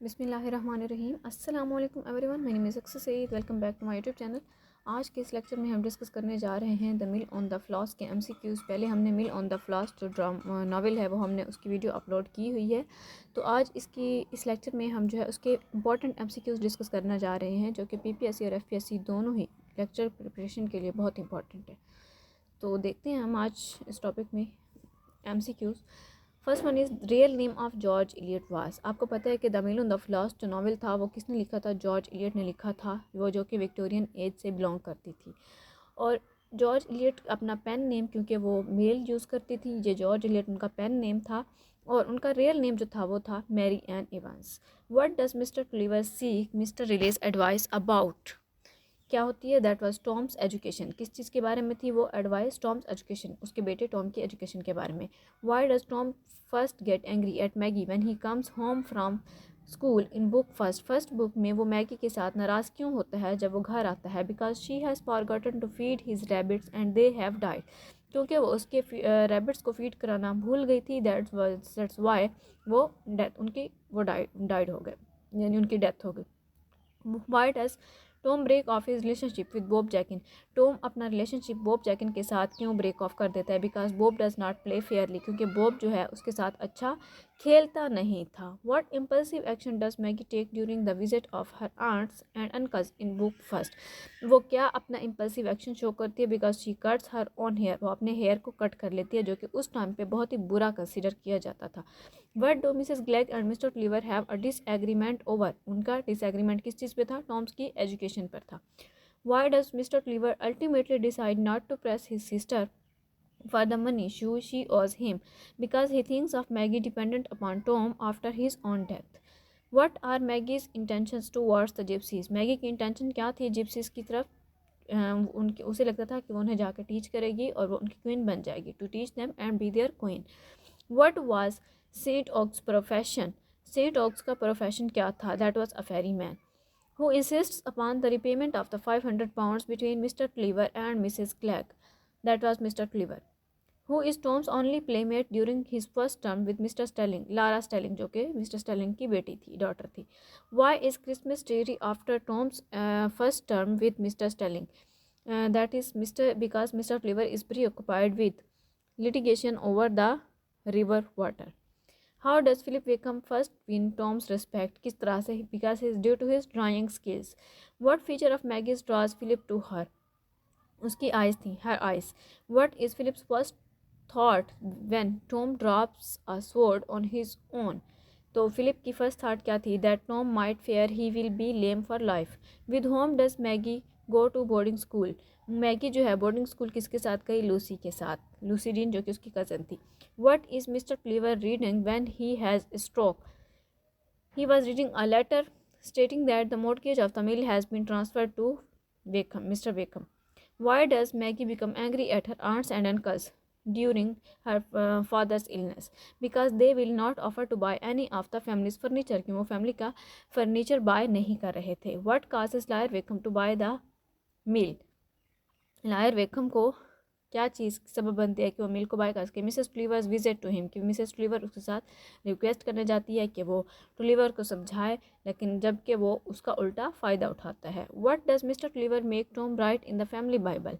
बिस्मिल्लाहिर्रहमानिर्रहीम। अस्सलाम वालेकुम everyone, my name is Aksar Saeed. Welcome back to my YouTube channel. आज के इस लेक्चर में हम डिस्कस करने जा रहे हैं the mill on the floss के एमसीक्यूज़। पहले हमने मिल ऑन द फ्लॉस जो नावल है वो हमने उसकी वीडियो अपलोड की हुई है। तो आज इस लेक्चर में हम जो है उसके इंपॉर्टेंट एमसीक्यूज़ डिस्कस करना जा रहे हैं जो कि पीपीएससी और एफपीएससी दोनों ही लेक्चर प्रिपरेशन के लिए बहुत इंपॉर्टेंट है। तो देखते हैं हम आज इस टॉपिक में MCQs. First one is real name of George Eliot वास। आपको पता है कि the mill on the floss जो नावल था वो किसने लिखा था? जॉर्ज इलियट ने लिखा था, वो जो कि विक्टोरियन एज से बिलोंग करती थी। और जॉर्ज इलियट अपना पेन नेम, क्योंकि वो मेल यूज़ करती थी, ये जॉर्ज इलियट उनका पेन नेम था। और उनका रियल नेम जो था वो था Mary Ann Evans. What does mister Tulliver seek mister Riley's advice about? क्या होती है? That was Tom's education. किस चीज़ के बारे में थी वो एडवाइस? टॉम्स एजुकेशन, उसके बेटे टॉम की एजुकेशन के बारे में। Y does Tom first get angry at Maggi when he comes home from school in book first book में वो मैगी के साथ नाराज़ क्यों होता है जब वो घर आता है? Because she has forgotten to feed his rabbits and they have died. क्योंकि वो उसके रैबिट्स को फीड कराना भूल गई थी। दैट्स वाई वो डाइड हो गए, यानी उनकी डेथ हो गई। Why does Tom break off his relationship with Bob Jakin? Tom अपना रिलेशनशिप बॉब जैकिन के साथ क्यों ब्रेक ऑफ कर देता है? Because Bob does not play fairly, क्योंकि बॉब जो है उसके साथ अच्छा खेलता नहीं था। What impulsive action does Maggie take during the visit of her aunts and uncles in book first? वो क्या अपना इम्पल्सिव एक्शन शो करती है? Because she cuts her own hair, वो अपने हेयर को कट कर लेती है, जो कि उस टाइम पे बहुत ही बुरा कंसिडर किया जाता था। What do missus Glegg and mister Tulliver have a disagreement over? उनका डिसएग्रीमेंट किस चीज़ पे था? टॉम्स की एजुकेशन पर था। Why does mister Tulliver ultimately decide not to press his sister for the money she owes him? Because he thinks of Maggie dependent upon Tom after his own death. What are Maggie's intentions towards the gypsies? Maggie की intention क्या थी gypsies की तरफ? उनके उसे लगता था कि वो उन्हें जाकर टीच करेगी और वो उनकी क्वीन बन जाएगी, to teach them and be their queen. What was Saint Ogg's profession? Saint Ogg's का प्रोफेशन क्या था? That was a ferryman. Who insists upon the repayment of the 500 pounds between Mr. Cleaver and Mrs. Clegg? That was Mr. Cleaver. Who is Tom's only playmate during his first term with Mr. Stelling? Lara Stelling, जो कि Mr. Stelling की बेटी थी, daughter थी। Why is Christmas dreary after Tom's first term with Mr. Stelling? That is because Mr. Cleaver is preoccupied with litigation over the river water. How does Philip Wickham first win Tom's respect? किस तरह से? Because he is due to his drawing skills. What feature of Maggie's draws Philip to her? उसकी eyes थी, her eyes. What is Philip's first thought when Tom drops a sword on his own? तो Philip की first thought क्या थी? That Tom might fear he will be lame for life. With whom does Maggie go to boarding school? Maggie जो है boarding school किसके साथ गई? Lucy के साथ, लूसी डीन जो कि उसकी कज़न थी। What is mister Cleaver reading when he has stroke? He was reading a letter stating that the mortgage of the mill has been transferred to Mr. Wickham. Why does Maggie become angry at her aunts and uncles during her father's illness? Because they will not offer to buy any of the family's furniture. क्यों वो family का furniture bye नहीं कर रहे थे। What causes Lawyer Wickham to buy the mill? Lawyer Wakem को क्या चीज़ सबब बनती है कि वो मिल को बाय कर सके? मिसेस टुलिवर्स विजिट टू हिम, कि मिसेस टुलिवर उसके साथ रिक्वेस्ट करने जाती है कि वो टुलिवर को समझाए, लेकिन जबकि वो उसका उल्टा फ़ायदा उठाता है। What does mister Tulliver make Tom write in the family Bible?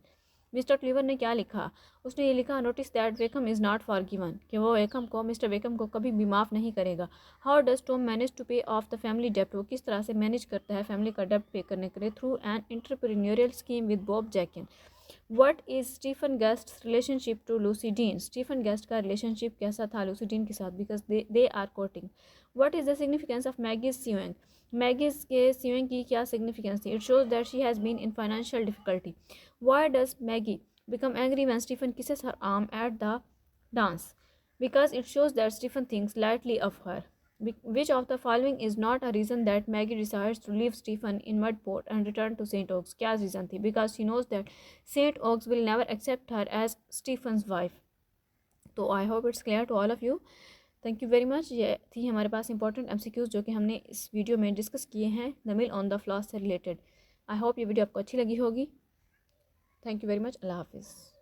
Mister Tulliver ने क्या लिखा? उसने ये लिखा, notice that Wakem is not forgiven, कि वो मिस्टर वेकम को कभी भी माफ़ नहीं करेगा। How does Tom manage to pay off the family डेप्ट? वो किस तरह से मैनेज करता है फैमिली का डेप्ट पे करने के लिए? Through an entrepreneurial scheme with Bob Jakin. What is Stephen Guest's relationship to Lucy Dean? Stephen Guest का relationship कैसा था Lucy Dean के साथ? Because they are courting. What is the significance of Maggie's sewing? Maggie's के sewing की क्या significance थी? It shows that she has been in financial difficulty. Why does Maggie become angry when Stephen kisses her arm at the dance? Because it shows that Stephen thinks lightly of her. Which of the following is not a reason that Maggie decides to leave Stephen in Mudport and return to St. Oaks? क्या reason थी? Because she knows that St. Oaks will never accept her as Stephen's wife. तो I hope it's clear to all of you. Thank you very much. ये थी हमारे पास important MCQs जो कि हमने इस वीडियो में डिस्कस किए हैं the mill on the Floss से रिलेटेड। आई होप ये वीडियो आपको अच्छी लगी होगी। Thank you very much. अल्लाह हाफिज़।